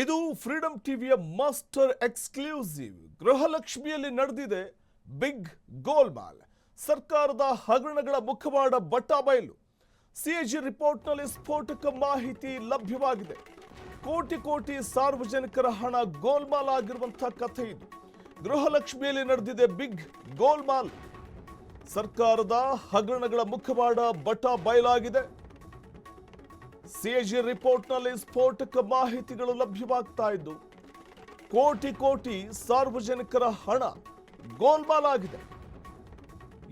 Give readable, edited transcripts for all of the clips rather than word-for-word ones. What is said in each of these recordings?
ಇದು ಫ್ರೀಡಂ ಟಿವಿಯ master exclusive. ಗೃಹಲಕ್ಷ್ಮಿಯಲ್ಲಿ ನಡೆದಿದೆ ಬಿಗ್ ಗೋಲ್ಮಾಲ್. ಸರ್ಕಾರದ ಹಗರಣಗಳ ಮುಖವಾಡ ಬಟಾಬಯಲು. ಸಿಎಜಿ ರಿಪೋರ್ಟ್ನಲ್ಲಿ ಸ್ಫೋಟಕ ಮಾಹಿತಿ ಲಭ್ಯವಾಗಿದೆ. ಕೋಟಿ ಕೋಟಿ ಸಾರ್ವಜನಿಕರ ಹಣ ಗೋಲ್ಮಾಲ್ ಆಗಿರುವಂತಹ ಕಥೆ ಇದು. ಗೃಹಲಕ್ಷ್ಮಿಯಲ್ಲಿ ನಡೆದಿದೆ ಬಿಗ್ ಗೋಲ್ಮಾಲ್. ಸರ್ಕಾರದ ಹಗರಣಗಳ ಮುಖವಾಡ ಬಟಾಬಯಲಾಗಿದೆ. ಸಿಎಜಿ ರಿಪೋರ್ಟ್ನಲ್ಲಿ ಸ್ಫೋಟಕ ಮಾಹಿತಿಗಳು ಲಭ್ಯವಾಗ್ತಾ ಇದ್ದು, ಕೋಟಿ ಕೋಟಿ ಸಾರ್ವಜನಿಕರ ಹಣ ಗೋಲ್ಮಾಲ್ ಆಗಿದೆ.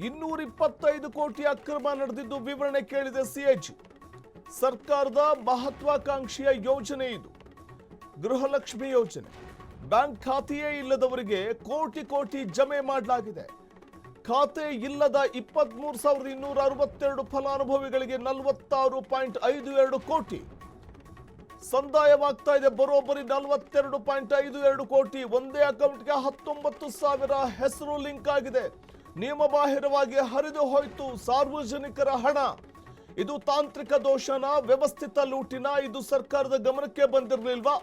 225 ಕೋಟಿ ಅಕ್ರಮ ನಡೆದಿದ್ದು ವಿವರಣೆ ಕೇಳಿದೆ ಸಿಎಜಿ. ಸರ್ಕಾರದ ಮಹತ್ವಾಕಾಂಕ್ಷೆಯ ಯೋಜನೆ ಇದು, ಗೃಹಲಕ್ಷ್ಮಿ ಯೋಜನೆ. ಬ್ಯಾಂಕ್ ಖಾತೆಯೇ ಇಲ್ಲದವರಿಗೆ ಕೋಟಿ ಕೋಟಿ ಜಮೆ ಮಾಡಲಾಗಿದೆ. ಖಾತೆ ಇಲ್ಲದ 23,262 ಫಲಾನುಭವಿಗಳಿಗೆ 46.52 ಕೋಟಿ ಸಂದಾಯವಾಗ್ತಾ ಇದೆ. ಬರೋಬ್ಬರಿ 42.52 ಕೋಟಿ. ಒಂದೇ ಅಕೌಂಟ್ಗೆ 19,000 ಹೆಸರು ಲಿಂಕ್ ಆಗಿದೆ. ನಿಯಮಬಾಹಿರವಾಗಿ ಹರಿದು ಹೋಯಿತು ಸಾರ್ವಜನಿಕರ ಹಣ. ಇದು ತಾಂತ್ರಿಕ ದೋಷನ, ವ್ಯವಸ್ಥಿತ ಲೂಟಿನ? ಇದು ಸರ್ಕಾರದ ಗಮನಕ್ಕೆ ಬಂದಿರಲಿಲ್ವಾ?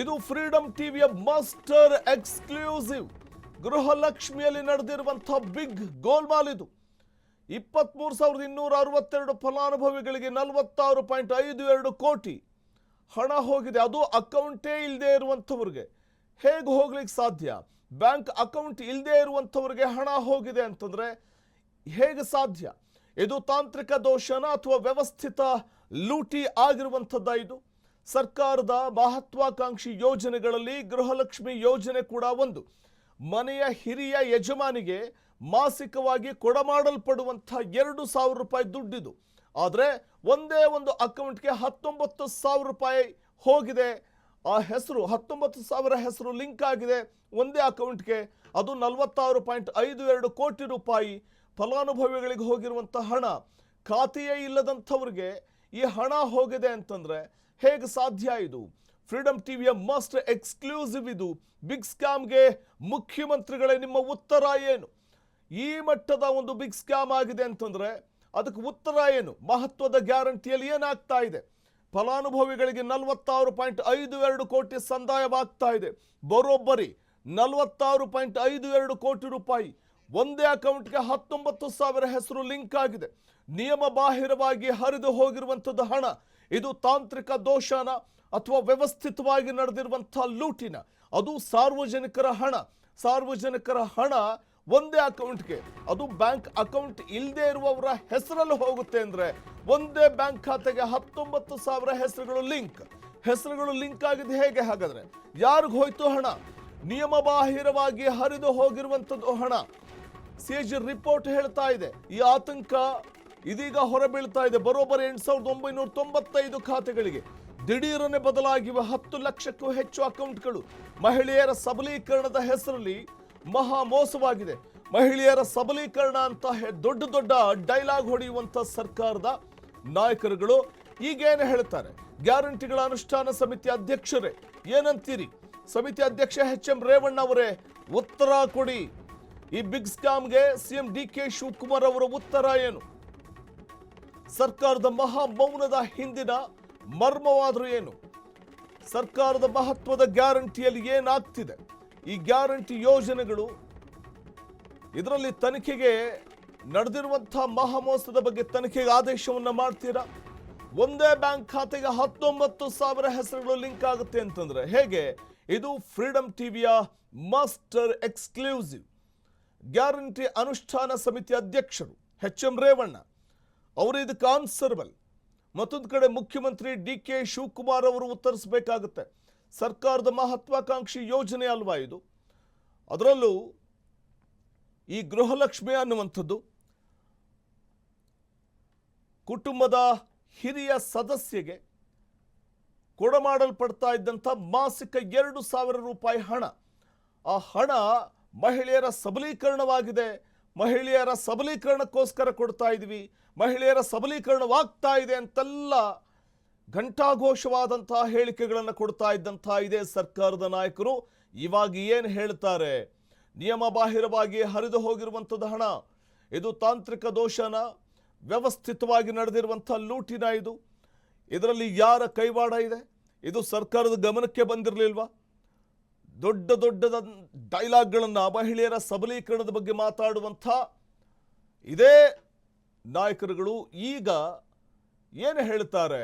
ಇದು ಫ್ರೀಡಂ ಟಿವಿಯ ಮಾಸ್ಟರ್ ಎಕ್ಸ್ಕ್ಲೂಸಿವ್. ಗೃಹಲಕ್ಷ್ಮಿಯಲ್ಲಿ ನಡೆದಿರುವಂತಹ ಬಿಗ್ ಗೋಲ್ಮಾಲ್ ಇದು. 23,262 ಫಲಾನುಭವಿಗಳಿಗೆ 46.52 ಕೋಟಿ ಹಣ ಹೋಗಿದೆ. ಅದು ಅಕೌಂಟೇ ಇಲ್ಲದೆ ಇರುವಂಥವ್ರಿಗೆ. ಹೇಗೆ ಹೋಗ್ಲಿಕ್ಕೆ ಸಾಧ್ಯ? ಬ್ಯಾಂಕ್ ಅಕೌಂಟ್ ಇಲ್ಲದೆ ಇರುವಂಥವ್ರಿಗೆ ಹಣ ಹೋಗಿದೆ ಅಂತಂದ್ರೆ ಹೇಗೆ ಸಾಧ್ಯ? ಇದು ತಾಂತ್ರಿಕ ದೋಷನ ಅಥವಾ ವ್ಯವಸ್ಥಿತ ಲೂಟಿ ಆಗಿರುವಂಥದ್ದ? ಇದು ಸರ್ಕಾರದ ಮಹತ್ವಾಕಾಂಕ್ಷಿ ಯೋಜನೆಗಳಲ್ಲಿ ಗೃಹಲಕ್ಷ್ಮಿ ಯೋಜನೆ ಕೂಡ ಒಂದು. ಮನೆಯ ಹಿರಿಯ ಯಜಮಾನಿಗೆ ಮಾಸಿಕವಾಗಿ ಕೊಡಮಾಡಲ್ಪಡುವಂತಹ 2,000 ರೂಪಾಯಿ ದುಡ್ಡಿದು. ಆದರೆ ಒಂದೇ ಒಂದು ಅಕೌಂಟ್ಗೆ 19,000 ರೂಪಾಯಿ ಹೋಗಿದೆ. ಆ ಹೆಸರು 19,000 ಹೆಸರು ಲಿಂಕ್ ಆಗಿದೆ ಒಂದೇ ಅಕೌಂಟ್ಗೆ. ಅದು 46.52 ಕೋಟಿ ರೂಪಾಯಿ ಫಲಾನುಭವಿಗಳಿಗೆ ಹೋಗಿರುವಂತಹ ಹಣ. ಖಾತೆಯೇ ಇಲ್ಲದಂಥವ್ರಿಗೆ ಈ ಹಣ ಹೋಗಿದೆ ಅಂತಂದ್ರೆ ಹೇಗೆ ಸಾಧ್ಯ? ಇದು ಫ್ರೀಡಂ ಟಿವಿಯ ಮಾಸ್ಟರ್ ಎಕ್ಸ್ಕ್ಲೂಸಿವ್. ಇದು ಬಿಗ್ ಸ್ಕ್ಯಾಮ್ಗೆ ಮುಖ್ಯಮಂತ್ರಿಗಳೇ ನಿಮ್ಮ ಉತ್ತರ ಏನು? ಈ ಮಟ್ಟದ ಒಂದು ಬಿಗ್ ಸ್ಕ್ಯಾಮ್ ಆಗಿದೆ ಅಂತಂದ್ರೆ ಅದಕ್ಕೆ ಉತ್ತರ ಏನು? ಮಹತ್ವದ ಗ್ಯಾರಂಟಿಯಲ್ಲಿ ಏನಾಗ್ತಾ ಇದೆ? ಫಲಾನುಭವಿಗಳಿಗೆ 46.52 ಕೋಟಿ ಸಂದಾಯವಾಗ್ತಾ ಇದೆ. ಬರೋಬ್ಬರಿ 46.52 ಕೋಟಿ ರೂಪಾಯಿ. ಒಂದೇ ಅಕೌಂಟ್ಗೆ 19,000 ಹೆಸರು ಲಿಂಕ್ ಆಗಿದೆ. ನಿಯಮ ಬಾಹಿರವಾಗಿ ಹರಿದು ಹೋಗಿರುವಂಥದ್ದು ಹಣ. ಇದು ತಾಂತ್ರಿಕ ದೋಷನ ಅಥವಾ ವ್ಯವಸ್ಥಿತವಾಗಿ ನಡೆದಿರುವಂತಹ ಲೂಟಿನ? ಅದು ಸಾರ್ವಜನಿಕರ ಹಣ. ಸಾರ್ವಜನಿಕರ ಹಣ ಒಂದೇ ಅಕೌಂಟ್ಗೆ, ಅದು ಬ್ಯಾಂಕ್ ಅಕೌಂಟ್ ಇಲ್ಲದೆ ಇರುವವರ ಹೆಸರಲ್ಲಿ ಹೋಗುತ್ತೆ ಅಂದ್ರೆ ಒಂದೇ ಬ್ಯಾಂಕ್ ಖಾತೆಗೆ 19,000 ಹೆಸರುಗಳು ಲಿಂಕ್ ಆಗಿದೆ. ಹೇಗೆ ಹಾಗಾದ್ರೆ? ಯಾರಿಗ ಹೋಯ್ತು ಹಣ? ನಿಯಮ ಬಾಹಿರವಾಗಿ ಹರಿದು ಹೋಗಿರುವಂಥದ್ದು ಹಣ. ಸಿಎಜಿ ರಿಪೋರ್ಟ್ ಹೇಳ್ತಾ ಇದೆ. ಈ ಆತಂಕ ಇದೀಗ ಹೊರಬೀಳ್ತಾ ಇದೆ. ಬರೋಬ್ಬರಿ 8,995 ಖಾತೆಗಳಿಗೆ ದಿಢೀರನೆ ಬದಲಾಗಿವೆ 10 ಲಕ್ಷಕ್ಕೂ ಹೆಚ್ಚು ಅಕೌಂಟ್ಗಳು. ಮಹಿಳೆಯರ ಸಬಲೀಕರಣದ ಹೆಸರಲ್ಲಿ ಮಹಾ ಮೋಸವಾಗಿದೆ. ಮಹಿಳೆಯರ ಸಬಲೀಕರಣ ಅಂತ ದೊಡ್ಡ ದೊಡ್ಡ ಡೈಲಾಗ್ ಹೊಡೆಯುವಂತ ಸರ್ಕಾರದ ನಾಯಕರುಗಳು ಈಗೇನು ಹೇಳ್ತಾರೆ? ಗ್ಯಾರಂಟಿಗಳ ಅನುಷ್ಠಾನ ಸಮಿತಿ ಅಧ್ಯಕ್ಷರೇ ಏನಂತೀರಿ? ಸಮಿತಿ ಅಧ್ಯಕ್ಷ ಎಚ್.ಎಂ. ರೇವಣ್ಣ ಅವರೇ ಉತ್ತರ ಕೊಡಿ. ಈ ಬಿಗ್ ಸ್ಕ್ಯಾಮ್ಗೆ ಸಿಎಂ ಡಿ.ಕೆ. ಶಿವಕುಮಾರ್ ಅವರ ಉತ್ತರ ಏನು? ಸರ್ಕಾರದ ಮಹಾ ಮೌನದ ಹಿಂದಿನ ಮರ್ಮವಾದರೂ ಏನು? ಸರ್ಕಾರದ ಮಹತ್ವದ ಗ್ಯಾರಂಟಿಯಲ್ಲಿ ಏನಾಗ್ತಿದೆ? ಈ ಗ್ಯಾರಂಟಿ ಯೋಜನೆಗಳು, ಇದರಲ್ಲಿ ತನಿಖೆಗೆ ನಡೆದಿರುವಂತಹ ಮಹಾಮೋಸದ ಬಗ್ಗೆ ತನಿಖೆಗೆ ಆದೇಶವನ್ನ ಮಾಡ್ತೀರಾ? ಒಂದೇ ಬ್ಯಾಂಕ್ ಖಾತೆಗೆ 19,000 ಹೆಸರುಗಳು ಲಿಂಕ್ ಆಗುತ್ತೆ ಅಂತಂದ್ರೆ ಹೇಗೆ? ಇದು ಫ್ರೀಡಂ ಟಿವಿಯ ಮಾಸ್ಟರ್ ಎಕ್ಸ್ಕ್ಲೂಸಿವ್. ಗ್ಯಾರಂಟಿ ಅನುಷ್ಠಾನ ಸಮಿತಿ ಅಧ್ಯಕ್ಷರು ಎಚ್.ಎಂ. ರೇವಣ್ಣ ಅವರು ಇದಕ್ಕೆ ಆನ್ಸರ್ಬಲ್. ಮತ್ತೊಂದು ಕಡೆ ಮುಖ್ಯಮಂತ್ರಿ ಡಿ.ಕೆ. ಶಿವಕುಮಾರ್ ಅವರು ಉತ್ತರಿಸಬೇಕಾಗುತ್ತೆ. ಸರ್ಕಾರದ ಮಹತ್ವಾಕಾಂಕ್ಷಿ ಯೋಜನೆ ಅಲ್ವಾ ಇದು? ಅದರಲ್ಲೂ ಈ ಗೃಹಲಕ್ಷ್ಮಿ ಅನ್ನುವಂಥದ್ದು ಕುಟುಂಬದ ಹಿರಿಯ ಸದಸ್ಯಗೆ ಕೊಡಮಾಡಲ್ಪಡ್ತಾ ಇದ್ದಂಥ ಮಾಸಿಕ 2,000 ರೂಪಾಯಿ ಹಣ. ಆ ಹಣ ಮಹಿಳೆಯರ ಸಬಲೀಕರಣವಾಗಿದೆ. ಮಹಿಳೆಯರ ಸಬಲೀಕರಣಕ್ಕೋಸ್ಕರ ಕೊಡ್ತಾ ಇದ್ವಿ, ಮಹಿಳೆಯರ ಸಬಲೀಕರಣವಾಗ್ತಾ ಇದೆ ಅಂತೆಲ್ಲ ಘಂಟಾಘೋಷವಾದಂತಹ ಹೇಳಿಕೆಗಳನ್ನು ಕೊಡ್ತಾ ಇದ್ದಂತಹ ಇದೇ ಸರ್ಕಾರದ ನಾಯಕರು ಇವಾಗ ಏನು ಹೇಳ್ತಾರೆ? ನಿಯಮ ಬಾಹಿರವಾಗಿ ಹರಿದು ಹೋಗಿರುವಂಥದ್ದು ಹಣ. ಇದು ತಾಂತ್ರಿಕ ದೋಷನ, ವ್ಯವಸ್ಥಿತವಾಗಿ ನಡೆದಿರುವಂಥ ಲೂಟಿನ? ಇದರಲ್ಲಿ ಯಾರ ಕೈವಾಡ ಇದೆ? ಇದು ಸರ್ಕಾರದ ಗಮನಕ್ಕೆ ಬಂದಿರಲಿಲ್ವಾ? ದೊಡ್ಡ ದೊಡ್ಡ ಡೈಲಾಗ್ಗಳನ್ನು ಮಹಿಳೆಯರ ಸಬಲೀಕರಣದ ಬಗ್ಗೆ ಮಾತಾಡುವಂಥ ಇದೇ ನಾಯಕರುಗಳು ಈಗ ಏನು ಹೇಳ್ತಾರೆ?